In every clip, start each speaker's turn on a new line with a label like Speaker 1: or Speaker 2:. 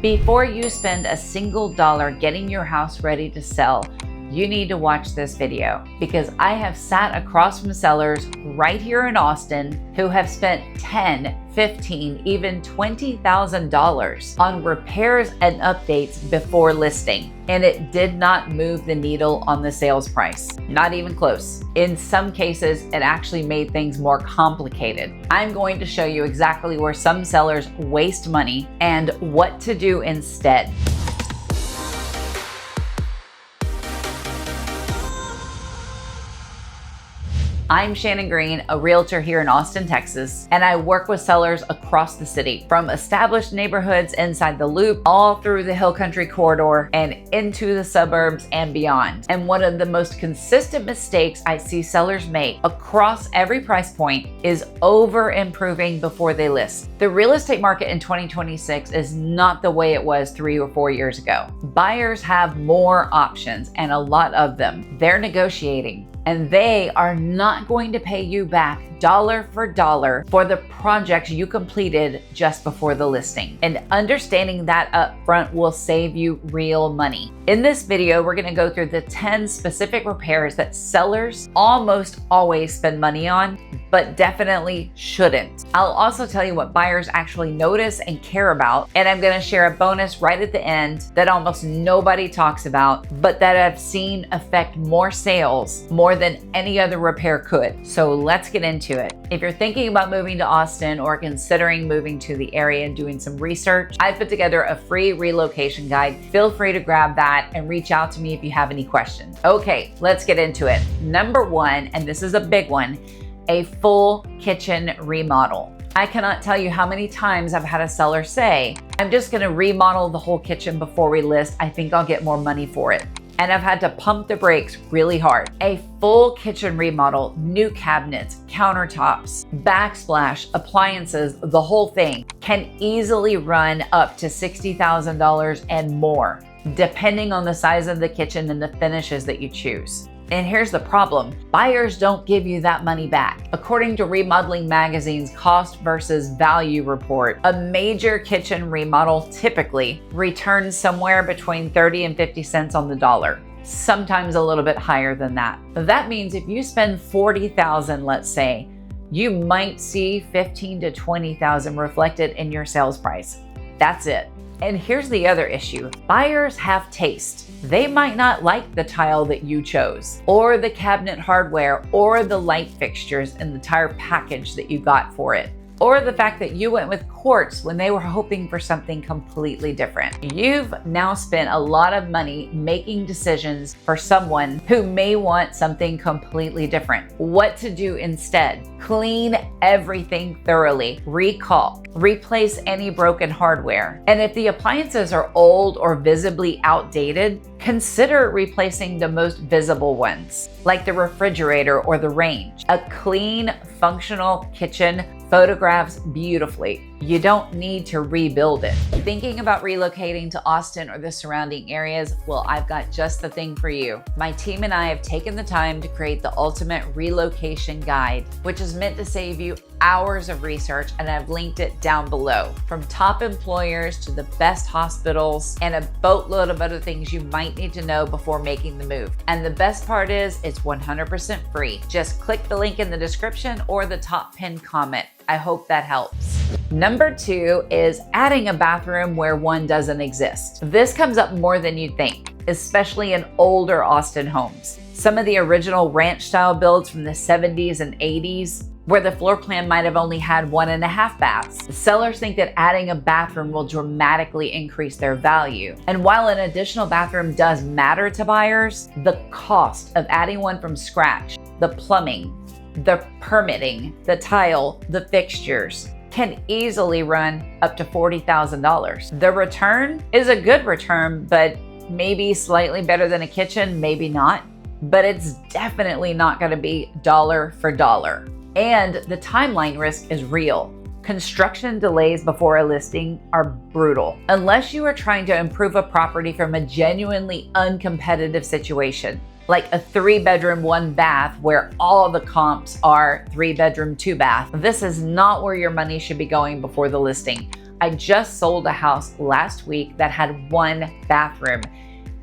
Speaker 1: Before you spend a single dollar getting your house ready to sell, you need to watch this video because I have sat across from sellers right here in Austin who have spent $10,000, $15,000, even $20,000 on repairs and updates before listing. And it did not move the needle on the sales price. Not even close. In some cases, it actually made things more complicated. I'm going to show you exactly where some sellers waste money and what to do instead. I'm Shannon Green, a realtor here in Austin, Texas, and I work with sellers across the city, from established neighborhoods inside the Loop, all through the Hill Country corridor, and into the suburbs and beyond. And one of the most consistent mistakes I see sellers make across every price point is over-improving before they list. The real estate market in 2026 is not the way it was 3 or 4 years ago. Buyers have more options, and a lot of them. They're negotiating, and they are not going to pay you back dollar for dollar for the projects you completed just before the listing. And understanding that up front will save you real money. In this video, we're gonna go through the 10 specific repairs that sellers almost always spend money on, but definitely shouldn't. I'll also tell you what buyers actually notice and care about, and I'm gonna share a bonus right at the end that almost nobody talks about, but that I've seen affect more sales more than any other repair could. So let's get into it. If you're thinking about moving to Austin or considering moving to the area and doing some research, I've put together a free relocation guide. Feel free to grab that and reach out to me if you have any questions. Okay, let's get into it. Number one, and this is a big one, a full kitchen remodel. I cannot tell you how many times I've had a seller say, I'm just gonna remodel the whole kitchen before we list. I think I'll get more money for it. And I've had to pump the brakes really hard. A full kitchen remodel, new cabinets, countertops, backsplash, appliances, the whole thing can easily run up to $60,000 and more, depending on the size of the kitchen and the finishes that you choose. And here's the problem. Buyers don't give you that money back. According to Remodeling Magazine's cost versus value report, a major kitchen remodel typically returns somewhere between 30 and 50 cents on the dollar, sometimes a little bit higher than that. That means if you spend $40,000, let's say, you might see $15,000 to $20,000 reflected in your sales price. That's it. And here's the other issue. Buyers have taste. They might not like the tile that you chose, or the cabinet hardware, or the light fixtures in the entire package that you got for it, or the fact that you went with quartz when they were hoping for something completely different. You've now spent a lot of money making decisions for someone who may want something completely different. What to do instead? Clean everything thoroughly, recall, replace any broken hardware. And if the appliances are old or visibly outdated, consider replacing the most visible ones, like the refrigerator or the range. A clean, functional kitchen photographs beautifully. You don't need to rebuild it. Thinking about relocating to Austin or the surrounding areas? Well, I've got just the thing for you. My team and I have taken the time to create the ultimate relocation guide, which is meant to save you hours of research, and I've linked it down below. From top employers to the best hospitals and a boatload of other things you might need to know before making the move. And the best part is it's 100% free. Just click the link in the description or the top pinned comment. I hope that helps. Number two is adding a bathroom where one doesn't exist. This comes up more than you'd think, especially in older Austin homes. Some of the original ranch style builds from the 70s and 80s, where the floor plan might have only had 1.5 baths. Sellers think that adding a bathroom will dramatically increase their value. And while an additional bathroom does matter to buyers, the cost of adding one from scratch, the plumbing, the permitting, the tile, the fixtures, can easily run up to $40,000. The return is a good return, but maybe slightly better than a kitchen, maybe not. But it's definitely not gonna be dollar for dollar. And the timeline risk is real. Construction delays before a listing are brutal, unless you are trying to improve a property from a genuinely uncompetitive situation, like a 3-bedroom, 1-bath, where all the comps are 3-bedroom, 2-bath. This is not where your money should be going before the listing. I just sold a house last week that had 1 bathroom.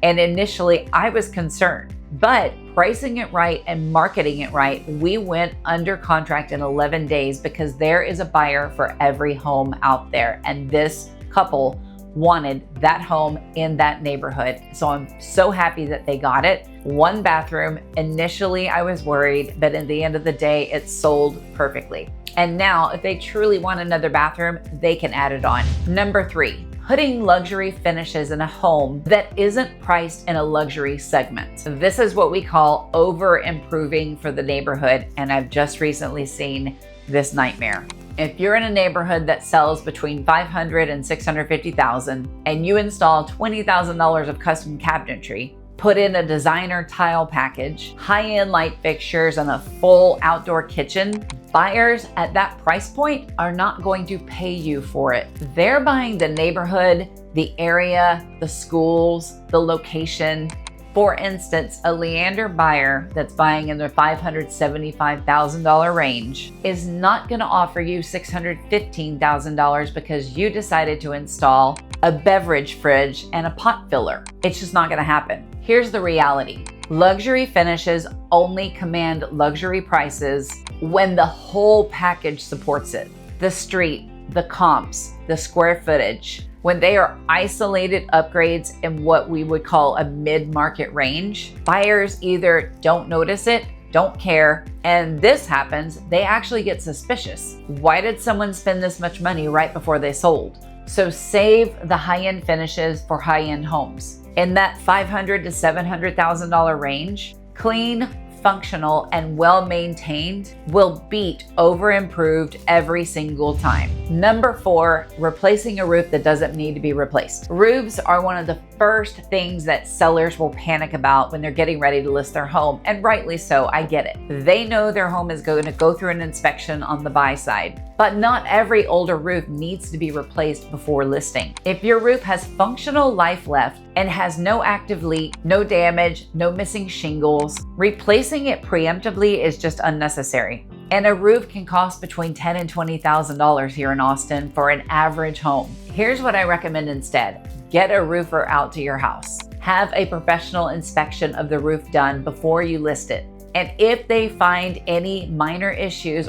Speaker 1: And initially I was concerned, but pricing it right and marketing it right, we went under contract in 11 days because there is a buyer for every home out there. And this couple wanted that home in that neighborhood. So I'm so happy that they got it. 1 bathroom. Initially, I was worried, but at the end of the day, it sold perfectly. And now if they truly want another bathroom, they can add it on. Number 3, putting luxury finishes in a home that isn't priced in a luxury segment. This is what we call over improving for the neighborhood. And I've just recently seen this nightmare. If you're in a neighborhood that sells between $500,000 and $650,000 and you install $20,000 of custom cabinetry, put in a designer tile package, high-end light fixtures, and a full outdoor kitchen, buyers at that price point are not going to pay you for it. They're buying the neighborhood, the area, the schools, the location. For instance, a Leander buyer that's buying in the $575,000 range is not going to offer you $615,000 because you decided to install a beverage fridge and a pot filler. It's just not going to happen. Here's the reality. Luxury finishes only command luxury prices when the whole package supports it. The street, the comps, the square footage. When they are isolated upgrades in what we would call a mid-market range, buyers either don't notice it, don't care, and this happens, they actually get suspicious. Why did someone spend this much money right before they sold? So save the high-end finishes for high-end homes. In that $500,000 to $700,000 range, clean, functional, and well-maintained will beat over-improved every single time. Number 4, replacing a roof that doesn't need to be replaced. Roofs are one of the first things that sellers will panic about when they're getting ready to list their home, and rightly so, I get it. They know their home is going to go through an inspection on the buy side, but not every older roof needs to be replaced before listing. If your roof has functional life left and has no active leak, no damage, no missing shingles, replacing it preemptively is just unnecessary. And a roof can cost between $10,000 and $20,000 here in Austin for an average home. Here's what I recommend instead. Get a roofer out to your house. Have a professional inspection of the roof done before you list it. And if they find any minor issues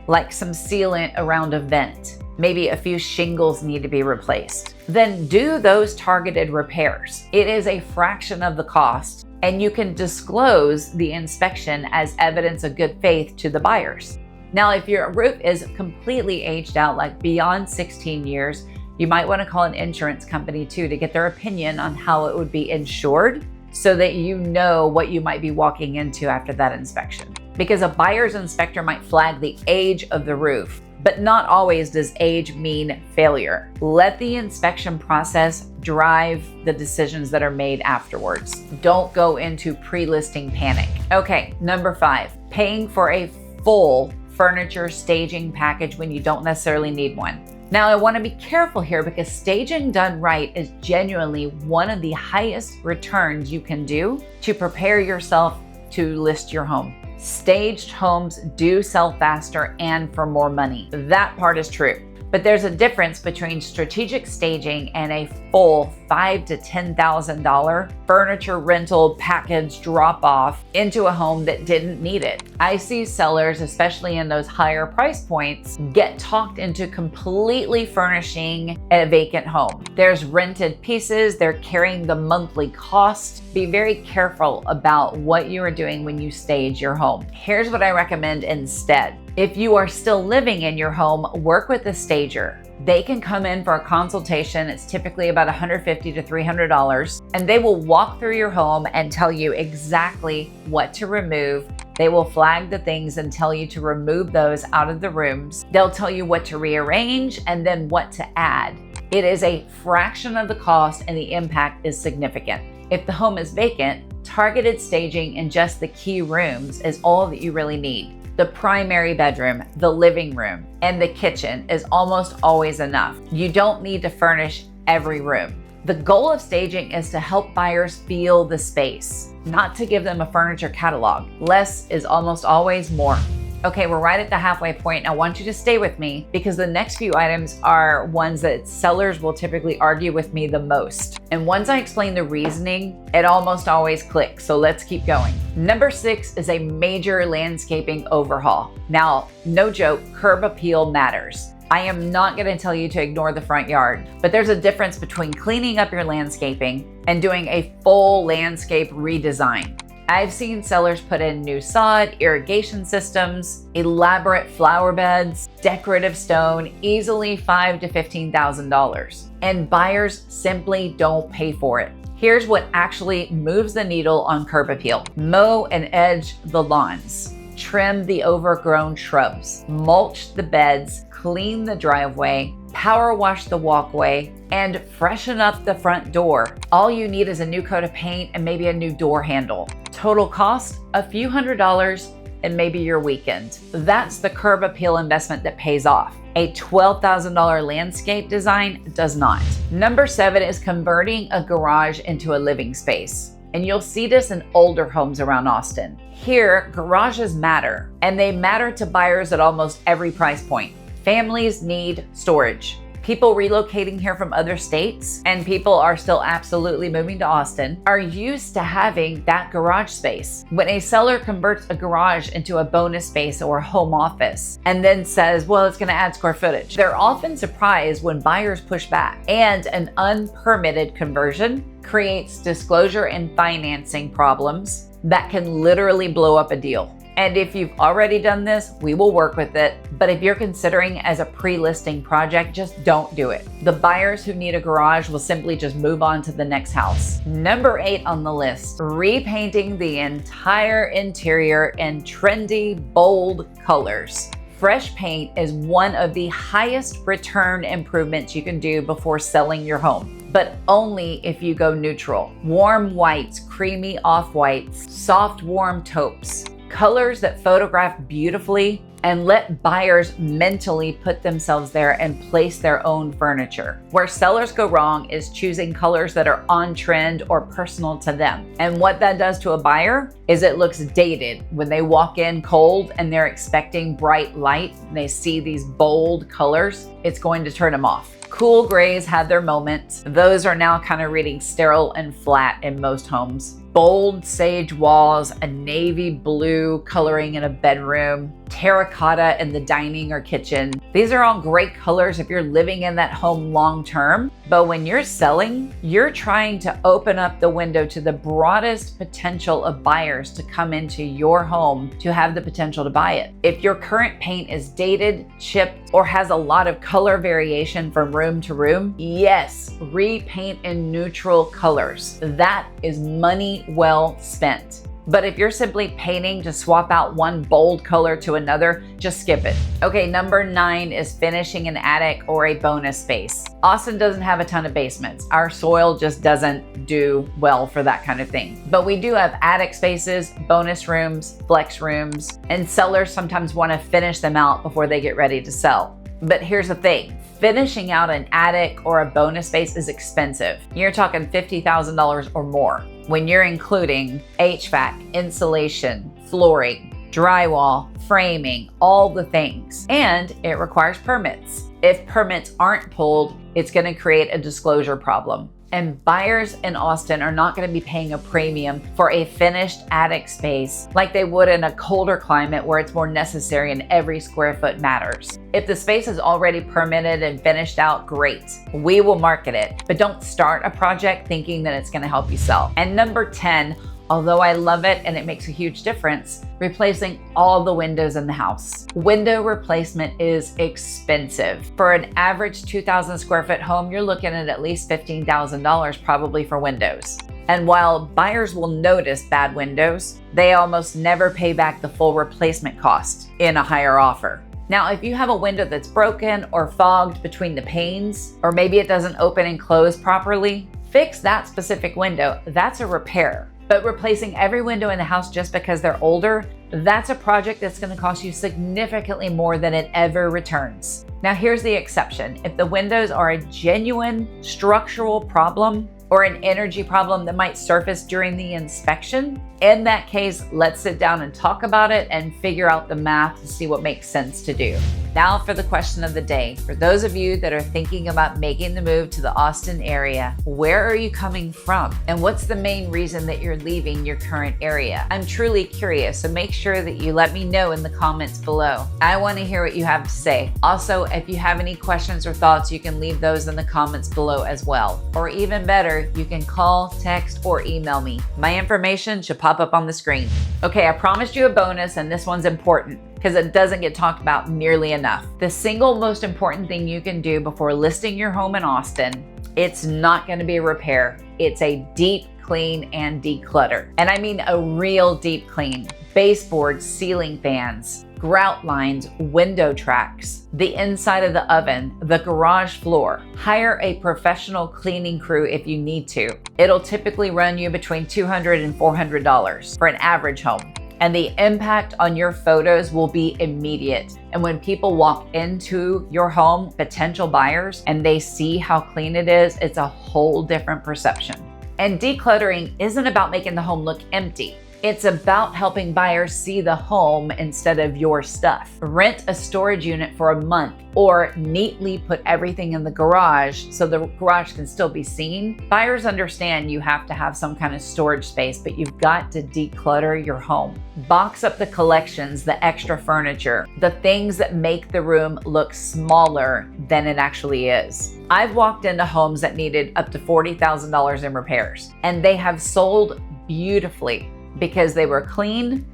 Speaker 1: like some sealant around a vent, maybe a few shingles need to be replaced, then do those targeted repairs. It is a fraction of the cost, and you can disclose the inspection as evidence of good faith to the buyers. Now, if your roof is completely aged out, like beyond 16 years, you might want to call an insurance company too to get their opinion on how it would be insured, so that you know what you might be walking into after that inspection. Because a buyer's inspector might flag the age of the roof, but not always does age mean failure. Let the inspection process drive the decisions that are made afterwards. Don't go into pre-listing panic. Okay, number 5, paying for a full furniture staging package when you don't necessarily need one. Now, I want to be careful here because staging done right is genuinely one of the highest returns you can do to prepare yourself to list your home. Staged homes do sell faster and for more money. That part is true. But there's a difference between strategic staging and a full $5,000 to $10,000 furniture rental package drop-off into a home that didn't need it. I see sellers, especially in those higher price points, get talked into completely furnishing a vacant home. There's rented pieces, they're carrying the monthly cost. Be very careful about what you are doing when you stage your home. Here's what I recommend instead. If you are still living in your home, work with a stager. They can come in for a consultation. It's typically about $150 to $300, and they will walk through your home and tell you exactly what to remove. They will flag the things and tell you to remove those out of the rooms. They'll tell you what to rearrange and then what to add. It is a fraction of the cost and the impact is significant. If the home is vacant, targeted staging in just the key rooms is all that you really need. The primary bedroom, the living room, and the kitchen is almost always enough. You don't need to furnish every room. The goal of staging is to help buyers feel the space, not to give them a furniture catalog. Less is almost always more. Okay, we're right at the halfway point. I want you to stay with me because the next few items are ones that sellers will typically argue with me the most. And once I explain the reasoning, it almost always clicks. So let's keep going. Number 6 is a major landscaping overhaul. Now, no joke, curb appeal matters. I am not going to tell you to ignore the front yard, but there's a difference between cleaning up your landscaping and doing a full landscape redesign. I've seen sellers put in new sod, irrigation systems, elaborate flower beds, decorative stone, easily $5,000 to $15,000. And buyers simply don't pay for it. Here's what actually moves the needle on curb appeal. Mow and edge the lawns. Trim the overgrown shrubs. Mulch the beds. Clean the driveway. Power wash the walkway, and freshen up the front door. All you need is a new coat of paint and maybe a new door handle. Total cost, a few $100s and maybe your weekend. That's the curb appeal investment that pays off. A $12,000 landscape design does not. Number 7 is converting a garage into a living space. And you'll see this in older homes around Austin. Here, garages matter, and they matter to buyers at almost every price point. Families need storage. People relocating here from other states, and people are still absolutely moving to Austin, are used to having that garage space. When a seller converts a garage into a bonus space or a home office and then says, well, it's going to add square footage, they're often surprised when buyers push back. And an unpermitted conversion creates disclosure and financing problems that can literally blow up a deal. And if you've already done this, we will work with it. But if you're considering as a pre-listing project, just don't do it. The buyers who need a garage will simply just move on to the next house. Number 8 on the list, repainting the entire interior in trendy, bold colors. Fresh paint is one of the highest return improvements you can do before selling your home, but only if you go neutral. Warm whites, creamy off-whites, soft warm taupes. Colors that photograph beautifully and let buyers mentally put themselves there and place their own furniture. Where sellers go wrong is choosing colors that are on trend or personal to them. And what that does to a buyer is it looks dated. When they walk in cold and they're expecting bright light and they see these bold colors, it's going to turn them off. Cool grays had their moment. Those are now kind of reading sterile and flat in most homes. Bold sage walls, a navy blue coloring in a bedroom, terracotta in the dining or kitchen. These are all great colors if you're living in that home long term. But when you're selling, you're trying to open up the window to the broadest potential of buyers to come into your home to have the potential to buy it. If your current paint is dated, chipped, or has a lot of color variation from room to room, yes, repaint in neutral colors. That is money well spent. But if you're simply painting to swap out one bold color to another, just skip it. Okay, number 9 is finishing an attic or a bonus space. Austin doesn't have a ton of basements. Our soil just doesn't do well for that kind of thing. But we do have attic spaces, bonus rooms, flex rooms, and sellers sometimes want to finish them out before they get ready to sell. But here's the thing. Finishing out an attic or a bonus space is expensive. You're talking $50,000 or more when you're including HVAC, insulation, flooring, drywall, framing, all the things. And it requires permits. If permits aren't pulled, it's going to create a disclosure problem. And buyers in Austin are not going to be paying a premium for a finished attic space like they would in a colder climate where it's more necessary and every square foot matters. If the space is already permitted and finished out, great. We will market it, but don't start a project thinking that it's going to help you sell. And number 10, although I love it and it makes a huge difference, replacing all the windows in the house. Window replacement is expensive. For an average 2,000 square foot home, you're looking at least $15,000 probably for windows. And while buyers will notice bad windows, they almost never pay back the full replacement cost in a higher offer. Now, if you have a window that's broken or fogged between the panes, or maybe it doesn't open and close properly, fix that specific window. That's a repair. But replacing every window in the house just because they're older, that's a project that's going to cost you significantly more than it ever returns. Now, here's the exception. If the windows are a genuine structural problem or an energy problem that might surface during the inspection, In that case, let's sit down and talk about it and figure out the math to see what makes sense to do. Now for the question of the day. For those of you that are thinking about making the move to the Austin area, where are you coming from? And what's the main reason that you're leaving your current area? I'm truly curious, so make sure that you let me know in the comments below. I want to hear what you have to say. Also, if you have any questions or thoughts, you can leave those in the comments below as well. Or even better, you can call, text, or email me. My information should pop up on the screen. Okay, I promised you a bonus, and this one's important because it doesn't get talked about nearly enough. The single most important thing you can do before listing your home in Austin, it's not going to be a repair. It's a deep clean and declutter. And I mean a real deep clean. Baseboards, ceiling fans, grout lines, window tracks, the inside of the oven, the garage floor. Hire a professional cleaning crew if you need to. It'll typically run you between $200 and $400 for an average home. And the impact on your photos will be immediate. And when people walk into your home, potential buyers, and they see how clean it is, it's a whole different perception. And decluttering isn't about making the home look empty. It's about helping buyers see the home instead of your stuff. Rent a storage unit for a month or neatly put everything in the garage so the garage can still be seen. Buyers understand you have to have some kind of storage space, but you've got to declutter your home. Box up the collections, the extra furniture, the things that make the room look smaller than it actually is. I've walked into homes that needed up to $40,000 in repairs, and they have sold beautifully because they were clean,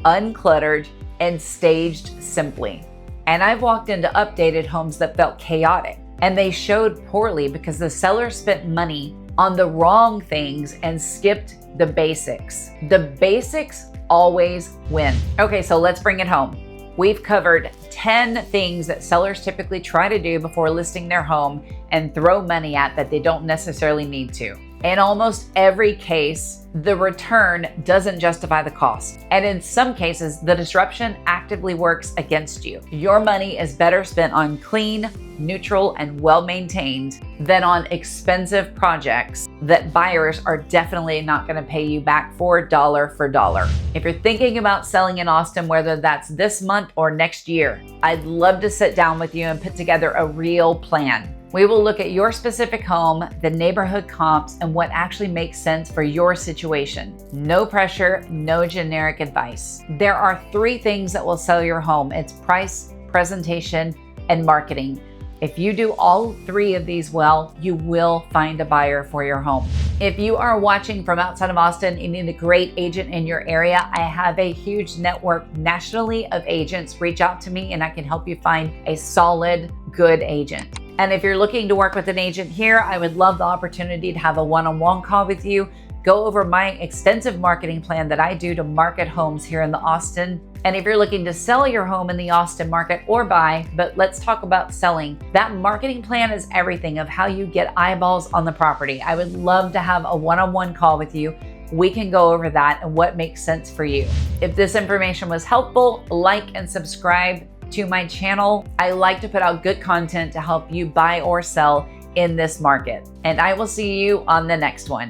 Speaker 1: uncluttered, and staged simply. And I've walked into updated homes that felt chaotic, and they showed poorly because the seller spent money on the wrong things and skipped the basics. The basics always win. Okay, so let's bring it home. We've covered 10 things that sellers typically try to do before listing their home and throw money at that they don't necessarily need to. In almost every case, the return doesn't justify the cost. And in some cases, the disruption actively works against you. Your money is better spent on clean, neutral, and well-maintained than on expensive projects that buyers are definitely not going to pay you back for dollar. If you're thinking about selling in Austin, whether that's this month or next year, I'd love to sit down with you and put together a real plan. We will look at your specific home, the neighborhood comps, and what actually makes sense for your situation. No pressure, no generic advice. There are 3 things that will sell your home. It's price, presentation, and marketing. If you do all 3 of these well, you will find a buyer for your home. If you are watching from outside of Austin and need a great agent in your area, I have a huge network nationally of agents. Reach out to me and I can help you find a solid, good agent. And if you're looking to work with an agent here, I would love the opportunity to have a one-on-one call with you, go over my extensive marketing plan that I do to market homes here in the Austin. And if you're looking to sell your home in the Austin market or buy, but let's talk about selling, that marketing plan is everything of how you get eyeballs on the property. I would love to have a one-on-one call with you. We can go over that and what makes sense for you. If this information was helpful, like and subscribe to my channel. I like to put out good content to help you buy or sell in this market. And I will see you on the next one.